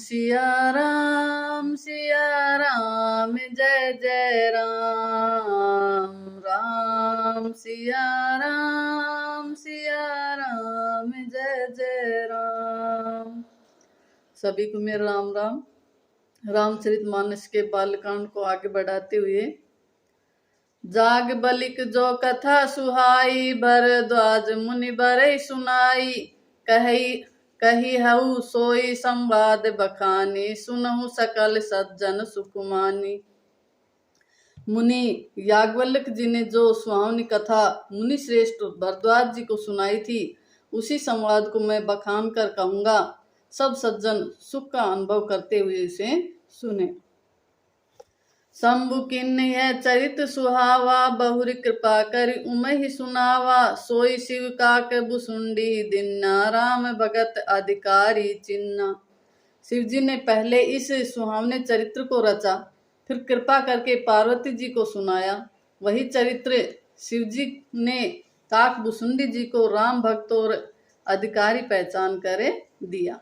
सिया राम जय जय राम। राम सिया राम जय जय राम। सभी को मेरा राम राम। रामचरितमानस के बालकांड को आगे बढ़ाते हुए, जाग बलिक जो कथा सुहाई, भरद्वाज मुनि बरई सुनाई। कही हऊ सोई संवाद बखानी, सुनहु सकल सज्जन सुकुमानी। मुनि याज्ञवल्क्य जी ने जो सुहावनी कथा मुनि श्रेष्ठ भरद्वाज जी को सुनाई थी, उसी संवाद को मैं बखान कर कहूंगा। सब सज्जन सुख का अनुभव करते हुए इसे सुने। शंभु किन्ह है चरित सुहावा, बहुरी कृपा करि उमहि सुनावा। सोई शिव काक भुसुंडी दिन्ना, राम भगत अधिकारी चिन्ना। शिव जी ने पहले इस सुहावने चरित्र को रचा, फिर कृपा करके पार्वती जी को सुनाया। वही चरित्र शिव जी ने काक भुसुंडी जी को राम भक्त और अधिकारी पहचान करे दिया।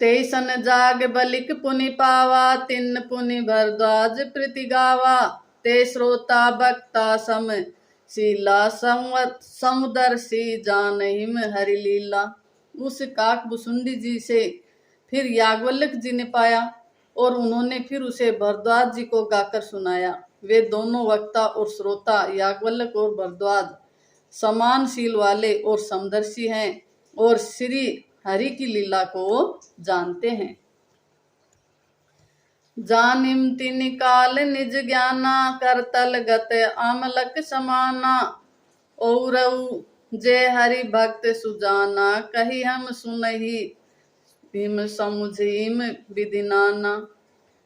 तेसन जाग बलिक पुनि पावा, तिन्न पुनि भरद्वाज प्रीति गावा। ते श्रोता भक्ता सम शीला, समुदर्शी जानहिम हरि लीला। उस काक भुसुंडी जी से फिर याज्ञवल्क्य जी ने पाया और उन्होंने फिर उसे भरद्वाज जी को गाकर सुनाया। वे दोनों वक्ता और श्रोता याज्ञवल्क्य और भरद्वाज समान शील वाले और समदर्शी हैं और श्री हरि की लीला को जानते हैं। जानिम तिनि काल निज ज्ञाना, करतल गत आमलक समाना। औरऊ जे हरि भक्त सुजाना, कही हम सुनहि भीम समुझिम विधि नाना।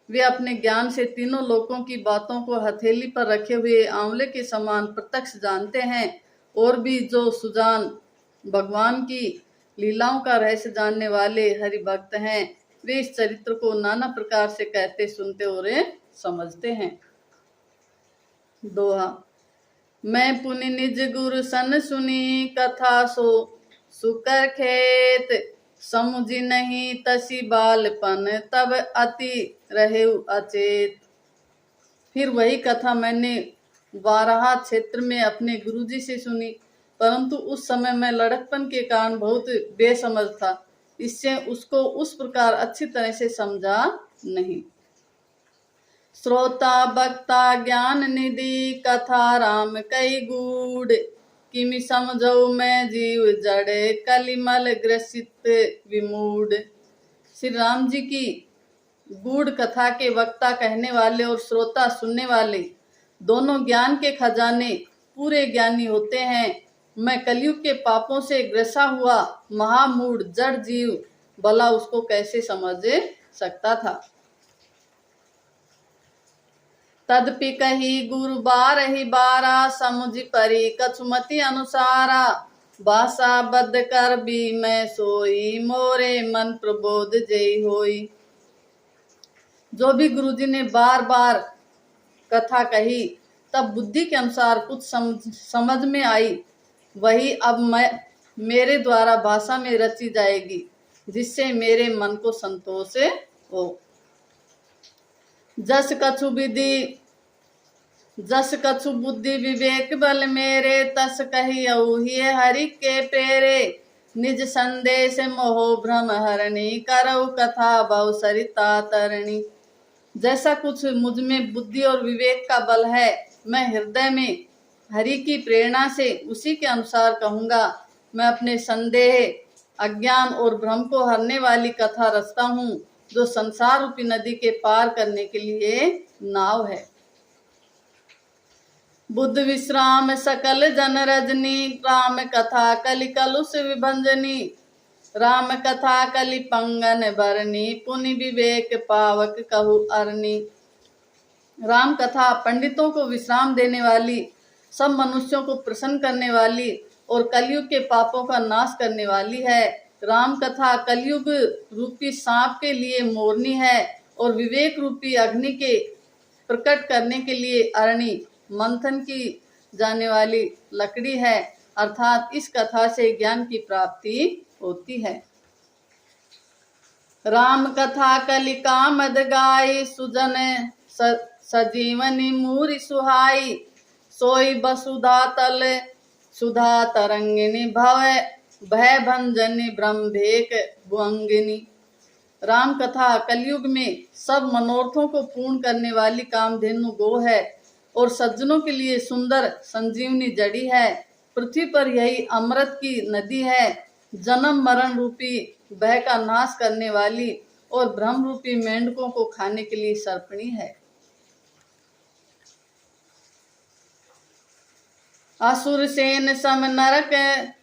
वे अपने ज्ञान से तीनों लोकों की बातों को हथेली पर रखे हुए आंवले के समान प्रत्यक्ष जानते हैं, और भी जो सुजान भगवान की लीलाओं का रहस्य जानने वाले हरि भक्त हैं, वे इस चरित्र को नाना प्रकार से कहते सुनते और समझते हैं। दोहा। मैं पुनि निज गुरु सन सुनी, कथा सो सुकर खेत। समुझी नहीं तसी बालपन, तब अति रहे अचेत। फिर वही कथा मैंने वाराहा क्षेत्र में अपने गुरुजी से सुनी, परंतु उस समय मैं लड़कपन के कारण बहुत बेसमझ था, इससे उसको उस प्रकार अच्छी तरह से समझा नहीं। श्रोता भक्ता ज्ञान निधि, कथा राम कई गूढ़। किमि समझौ मैं जीव जड़, कलिमल ग्रसित विमूढ़। श्री राम जी की गूढ़ कथा के वक्ता कहने वाले और श्रोता सुनने वाले दोनों ज्ञान के खजाने पूरे ज्ञानी होते हैं। मैं कलयुग के पापों से ग्रसा हुआ महामूढ़ जड़ जीव भला उसको कैसे समझ सकता था। तदपि कही गुरु बारहि बारा, समुझ परी कछुमति अनुसारा। भाषा बद्ध कर भी मैं सोई, मोरे मन प्रबोध जय होई। जो भी गुरुजी ने बार बार कथा कही, तब बुद्धि के अनुसार कुछ समझ में आई, वही अब मेरे द्वारा भाषा में रची जाएगी, जिससे मेरे मन को संतोष हो। जस कछु बुद्धि विवेक बल मेरे, तस कहियौ हिय हरि के प्रेरे। निज संदेश मोह भ्रम हरणी, करौ कथा भव सरिता तरणी। जैसा कुछ मुझ में बुद्धि और विवेक का बल है, मैं हृदय में हरि की प्रेरणा से उसी के अनुसार कहूँगा। मैं अपने संदेह, अज्ञान और भ्रम को हरने वाली कथा रचता हूँ, जो संसार रूपी नदी के पार करने के लिए नाव है। बुद्ध विश्राम सकल जन रजनी, राम कथा कलि कलुष विभंजनी। राम कथा कलि पंगन भरनी, पुनि विवेक पावक कहु अरनी। राम कथा पंडितों को विश्राम देने वाली, सब मनुष्यों को प्रसन्न करने वाली और कलयुग के पापों का नाश करने वाली है। राम कथा कलयुग रूपी सांप के लिए मोरनी है और विवेक रूपी अग्नि के प्रकट करने के लिए अरणी, मंथन की जाने वाली लकड़ी है। अर्थात इस कथा से ज्ञान की प्राप्ति होती है। राम कथा कलिका मद गाई सुजन सजीवनी मूरी सुहाई सोई वसुधा तल सुधा तरंगिनी भय भंजनी ब्रह्मेक भुअंगिनी। राम कथा कलयुग में सब मनोरथों को पूर्ण करने वाली कामधेनु गो है और सज्जनों के लिए सुंदर संजीवनी जड़ी है। पृथ्वी पर यही अमृत की नदी है, जन्म मरण रूपी भय का नाश करने वाली और ब्रह्म रूपी मेंढकों को खाने के लिए सर्पणी है। असुर सेन सम नरक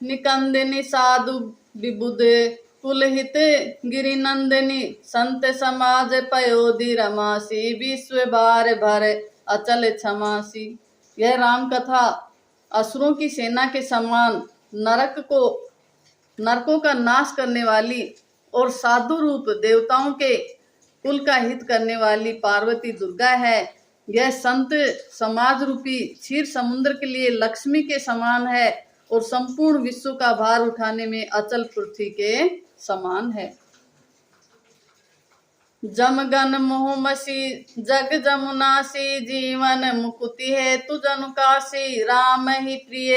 निकंदिनी साधु विबुध कुलहित गिरिनंदिनी संत समाज पयोधि रमासी विश्व बार भर अचल क्षमासी। यह राम कथा असुरों की सेना के समान नरकों का नाश करने वाली और साधु रूप देवताओं के कुल का हित करने वाली पार्वती दुर्गा है। यह संत समाज रूपी क्षीर समुद्र के लिए लक्ष्मी के समान है और संपूर्ण विश्व का भार उठाने में अचल पृथ्वी के समान है। जमगन मोहमसी जग जमुनासी जीवन मुकुति है तु जनुकासी राम ही प्रिय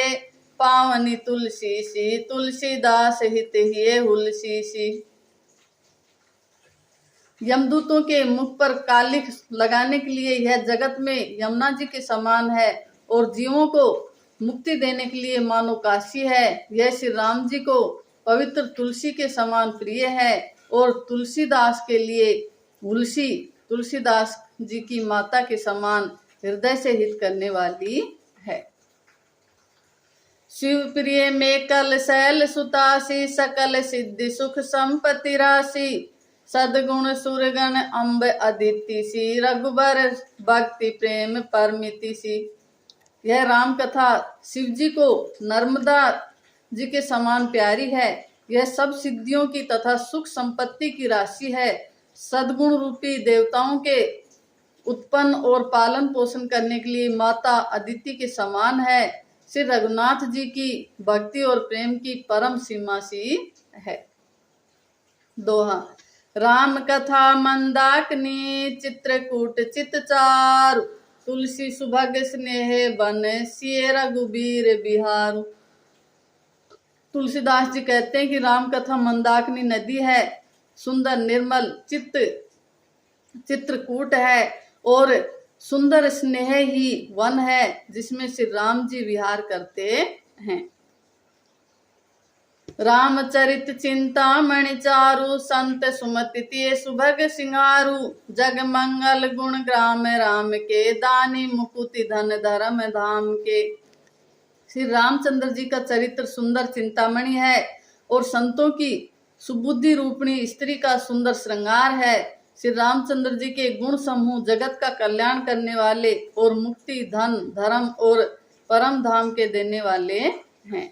पावनी तुलसी सी तुलसीदास हित ही हुलसी सी। यमदूतों के मुख पर कालिख लगाने के लिए यह जगत में यमुना जी के समान है और जीवों को मुक्ति देने के लिए मानो काशी है। यह श्री राम जी को पवित्र तुलसी के समान प्रिय है और तुलसीदास के लिए तुलसी तुलसीदास जी की माता के समान हृदय से हित करने वाली है। शिव प्रिय में कल शैल सुतासी सकल सिद्धि सुख संपत्ति राशि सदगुण सुरगण अम्ब अदिति सी रघुबर भक्ति प्रेम परमिति सी। यह राम कथा शिव जी को नर्मदा जी के समान प्यारी है। यह सब सिद्धियों की तथा सुख संपत्ति की राशि है। सद्गुण रूपी देवताओं के उत्पन्न और पालन पोषण करने के लिए माता अदिति के समान है। श्री रघुनाथ जी की भक्ति और प्रेम की परम सीमा सी है। दोहा। राम कथा मंदाकिनी चित्रकूट चितचारु तुलसी सुभग स्नेह बन सिय रघुबीर बिहारू। तुलसीदास जी कहते हैं कि राम कथा मंदाकिनी नदी है, सुंदर निर्मल चित्रकूट है और सुंदर स्नेह ही वन है जिसमें श्री राम जी विहार करते हैं। रामचरित चिंतामणि चारु संत सुमति तिय सुभग सिंगारू जग मंगल गुण ग्राम राम के दानी मुकुति धन धर्म धाम के। श्री रामचंद्र जी का चरित्र सुंदर चिंतामणि है और संतों की सुबुद्धि रूपणी स्त्री का सुंदर श्रृंगार है। श्री रामचंद्र जी के गुण समूह जगत का कल्याण करने वाले और मुक्ति धन धर्म और परम धाम के देने वाले हैं।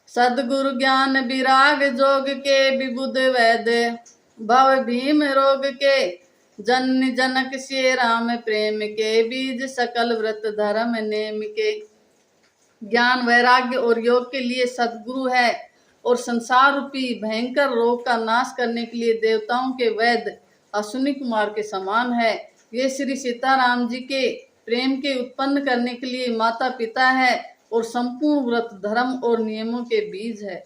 सदगुरु ज्ञान विराग जोग के विबुध वैद्य भव भीम रोग के जन जनक श्री राम प्रेम के बीज सकल व्रत धर्म नेम के। ज्ञान वैराग्य और योग के लिए सदगुरु है और संसार रूपी भयंकर रोग का नाश करने के लिए देवताओं के वैद्य अश्विनी कुमार के समान है। ये श्री सीताराम जी के प्रेम के उत्पन्न करने के लिए माता पिता है और संपूर्ण व्रत धर्म और नियमों के बीज है।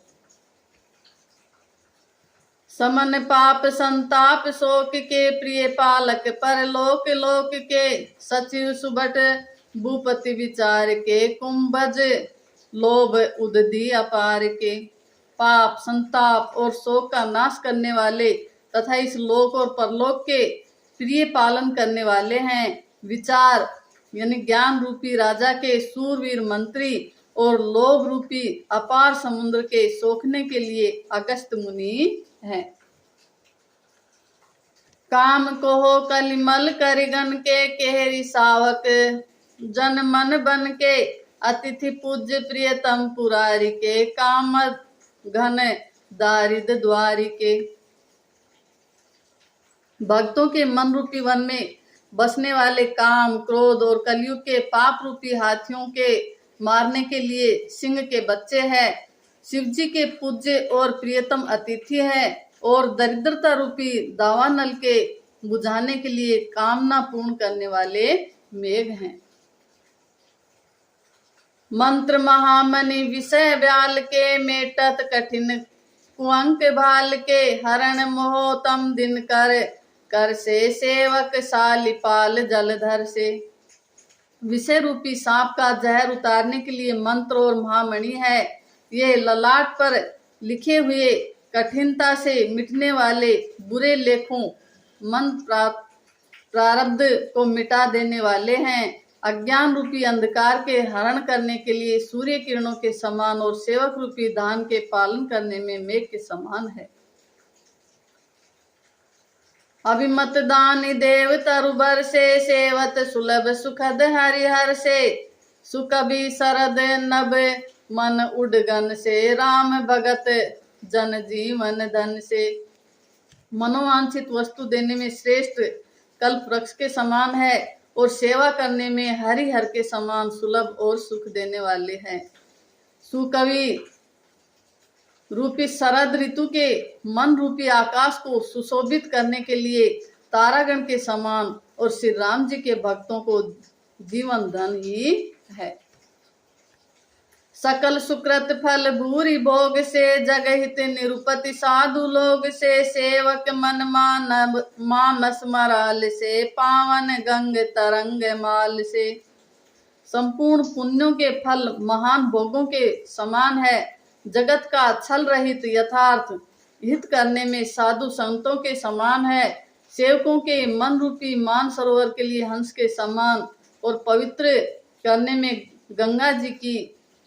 समन पाप संताप शोक के प्रिय पालक पर लोक लोक के सचिव सुभट भूपति विचार के कुंभज लोभ उदधि अपार के। पाप संताप और शोक का नाश करने वाले तथा इस लोक और परलोक के प्रिय पालन करने वाले हैं। विचार यानी ज्ञान रूपी राजा के सूरवीर मंत्री और लोभ रूपी अपार समुद्र के सोखने के लिए अगस्त मुनि हैं। काम को हो कलिमल करिगन के केहरी सावक जन मन बन के अतिथि पूज्य प्रियतम पुरारी के काम घन दारिद द्वारी के। भक्तों के मन रूपी वन में बसने वाले काम क्रोध और कलयुग के पाप रूपी हाथियों के मारने के लिए सिंह के बच्चे हैं। शिव जी के पूज्य और प्रियतम अतिथि है। और दरिद्रता रूपी दावानल के बुझाने के लिए कामना पूर्ण करने वाले मेघ हैं। मंत्र महामणि विषय व्याल के, मेटत कठिन कुअंक भाल के, हरण मोहतम दिन कर से, सेवक शालिपाल जलधर से। विषय रूपी सांप का जहर उतारने के लिए मंत्र और महामणि है। ये ललाट पर लिखे हुए कठिनता से मिटने वाले बुरे लेखों मन प्रारब्ध को मिटा देने वाले हैं। अज्ञान रूपी अंधकार के हरण करने के लिए सूर्य किरणों के समान और सेवक रूपी दान के पालन करने में मेघ के समान है। अभिमत दानी देव तरुबर से, सेवत सुलभ सुखद हरिहर से, सुकबी शरद नभ मन उडगन से, राम भगत जन जीवन धन से। मनोवांछित वस्तु देने में श्रेष्ठ कल्प वृक्ष के समान है और सेवा करने में हरिहर के समान सुलभ और सुख देने वाले हैं। सुकवि रूपी शरद ऋतु के मन रूपी आकाश को सुशोभित करने के लिए तारागण के समान और श्री राम जी के भक्तों को जीवन धन ही है। सकल सुकृत फल भूरि भोग से, जगहित निरुपति साधु लोग से, सेवक मन मानस मराल से, पावन गंग तरंग माल से। संपूर्ण पुण्यों के फल महान भोगों के समान है। जगत का छल रहित यथार्थ हित करने में साधु संतों के समान है। सेवकों के मन रूपी मान सरोवर के लिए हंस के समान और पवित्र करने में गंगा जी की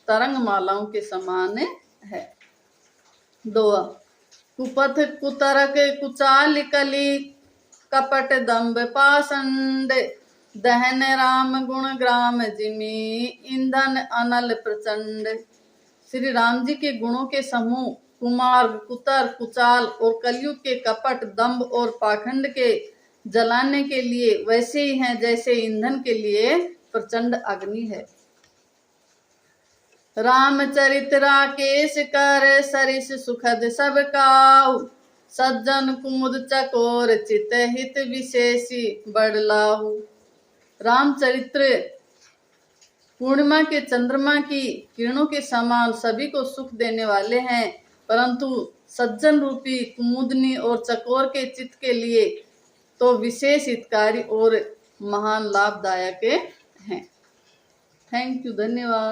तरंग मालाओं के समान है। दोआ कुपथ कुतरक कुचाल कली, कपट दंभ पाषंड, दहन राम गुण ग्राम जिमी, ईंधन अनल प्रचंड। श्री राम जी के गुणों के समूह कुमार्ग, कुतर, कुचाल और कलयुग के कपट, दंभ और पाखंड के जलाने के लिए वैसे ही हैं जैसे ईंधन के लिए प्रचंड अग्नि है। रामचरित राकेश कर, सरिस सुखद सब काहू, सज्जन कुमुद चकोर, चित हित विशेषी बड़लाहू। रामचरित्र पूर्णिमा के चंद्रमा की किरणों के समान सभी को सुख देने वाले हैं, परंतु सज्जन रूपी कुमुदनी और चकोर के चित्त के लिए तो विशेष हितकारी और महान लाभदायक हैं। थैंक यू, धन्यवाद।